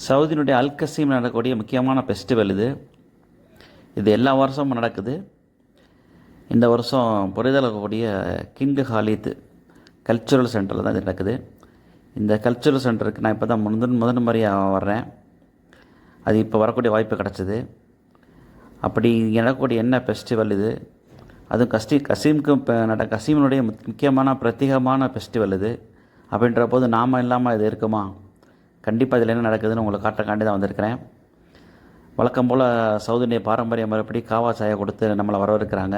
சவுதியினுடைய அல்கசீம் நடக்கக்கூடிய முக்கியமான ஃபெஸ்டிவல் இது. இது எல்லா வருஷமும் நடக்குது. இந்த வருஷம் புரிதல் இருக்கக்கூடிய கிங் ஹாலித் கல்ச்சுரல் சென்டரில் தான் இது நடக்குது. இந்த கல்ச்சுரல் சென்டருக்கு நான் இப்போ தான் முதன் முறையாக வர்றேன். அது இப்போ வரக்கூடிய வாய்ப்பு கிடச்சிது. அப்படி நடக்கக்கூடிய என்ன ஃபெஸ்டிவல் இது, அதுவும் கசீமுக்கு இப்போ கசீமினுடைய முக்கியமான பிரத்யேகமான ஃபெஸ்டிவல் இது. அப்படின்ற போது நாம் இல்லாமல் இது இருக்குமா? கண்டிப்பாக இதில் என்ன நடக்குதுன்னு உங்களுக்கு காட்டுறக்காண்டி தான் வந்திருக்கிறேன். வழக்கம் போல் சவுதியுடைய பாரம்பரிய முறைப்படி காவா சாயை கொடுத்து நம்மளை வரவேற்கிறாங்க.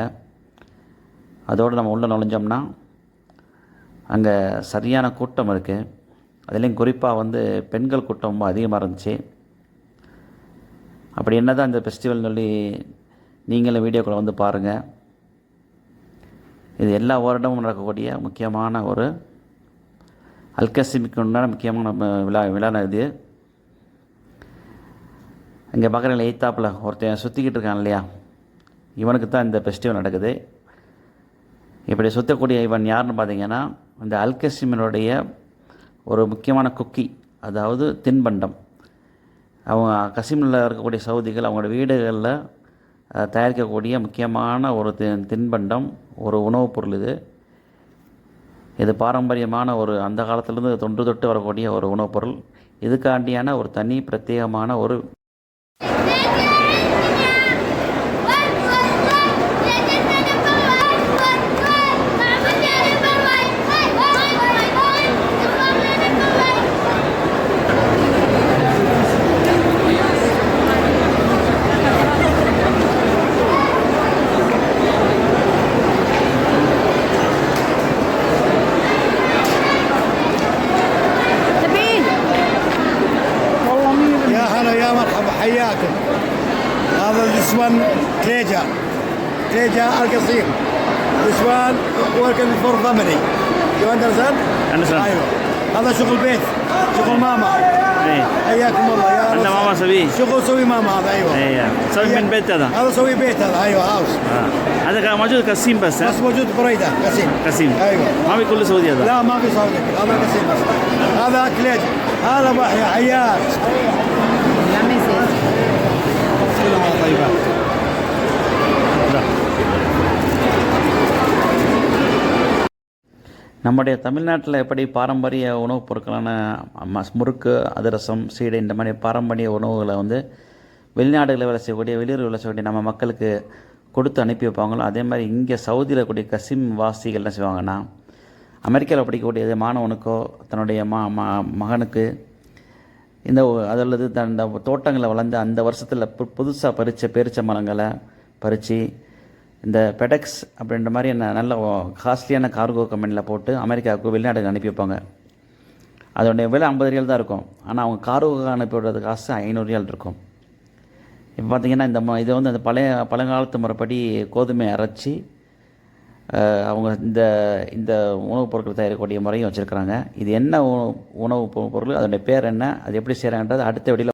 அதோடு நம்ம உள்ளே நுழைஞ்சோம்னா அங்கே சரியான கூட்டம் இருக்குது. அதுலேயும் குறிப்பாக பெண்கள் கூட்டம் ரொம்ப அதிகமாக இருந்துச்சு. அப்படி என்ன தான் இந்த ஃபெஸ்டிவல்னு சொல்லி நீங்களும் வீடியோக்குள்ளே பாருங்கள். இது எல்லா வருடமும் நடக்கக்கூடிய முக்கியமான ஒரு அல்கசீமுக்கு உண்டான முக்கியமான விழா இது. இங்கே பார்க்குறீங்களா, எய்த்தாப்பில் ஒருத்தன் சுற்றிக்கிட்டு இருக்கான் இல்லையா, இவனுக்கு தான் இந்த ஃபெஸ்டிவல் நடக்குது. இப்படி சுற்றக்கூடிய இவன் யாருன்னு பார்த்தீங்கன்னா, இந்த அல்கசீமினுடைய ஒரு முக்கியமான குக்கி, அதாவது தின்பண்டம். அவங்க கசீமில் இருக்கக்கூடிய சவுதிகள் அவங்களோட வீடுகளில் தயாரிக்கக்கூடிய முக்கியமான ஒரு தின்பண்டம், ஒரு உணவுப் பொருள் இது. இது பாரம்பரியமான ஒரு அந்த காலத்திலேருந்து தொன்று தொட்டு வரக்கூடிய ஒரு உணவுப் பொருள். இதுக்காண்டியான ஒரு தனி பிரத்யேகமான ஒரு حياكم. هذا النسوان كليجا القصيم. نسوان وركن فور فاميلي. يو اندرستاند؟ ايوه. هذا شغل بيت، شغل ماما. حياكم الله يا انت ماما سوي شغل سوي ماما هذا. ايوه سوي من بيت هذا سوي بيت هذا. ايوه هاوس. هذا كان موجود قسيم بس موجود بريده قسيم. ايوه ما في كل سعودي هذا. لا ما في سعودي، هذا قسيم بس. هذا كليجا. هذا بحيا حياك. நம்முடைய தமிழ்நாட்டில் எப்படி பாரம்பரிய உணவுப் பொருட்களான முறுக்கு, அதிரசம், சீடை இந்த மாதிரி பாரம்பரிய உணவுகளை வெளிநாடுகளில் வேலை செய்யக்கூடிய, வெளியூர் வேலை செய்யக்கூடிய நம்ம மக்களுக்கு கொடுத்து அனுப்பி வைப்பாங்களோ, அதே மாதிரி இங்கே சவுதியில் கூடிய கசீம் வாசிகள் என்ன செய்வாங்கன்னா, அமெரிக்காவில் படிக்கக்கூடிய மாணவனுக்கோ தன்னுடைய மகனுக்கு இந்த அதில் அந்த தோட்டங்களை வளர்ந்து அந்த வருஷத்தில் புதுசாக பறித்த பேரிச்ச மரங்களை பறித்து இந்த பெடெக்ஸ் அப்படின்ற மாதிரி நல்ல காஸ்ட்லியான கார்கோ கம்பெனியில் போட்டு அமெரிக்காவுக்கு வெளிநாடுக்கு அனுப்பி வைப்பாங்க. அதோடைய விலை 50 ரியால் தான் இருக்கும். ஆனால் அவங்க கார்கோக்கு அனுப்பி விடுறது காசு 500 ரியால் இருக்கும். இப்போ பார்த்திங்கன்னா இது அந்த பழங்காலத்து முறைப்படி கோதுமை அரைச்சி அவங்க இந்த உணவுப் பொருட்கள் தயாரிக்கக்கூடிய முறையும் வச்சுருக்கிறாங்க. இது என்ன உணவுப் பொருள், அதோடைய பேர் என்ன, அது எப்படி செய்கிறாங்கன்றது அடுத்த வீடியோவில்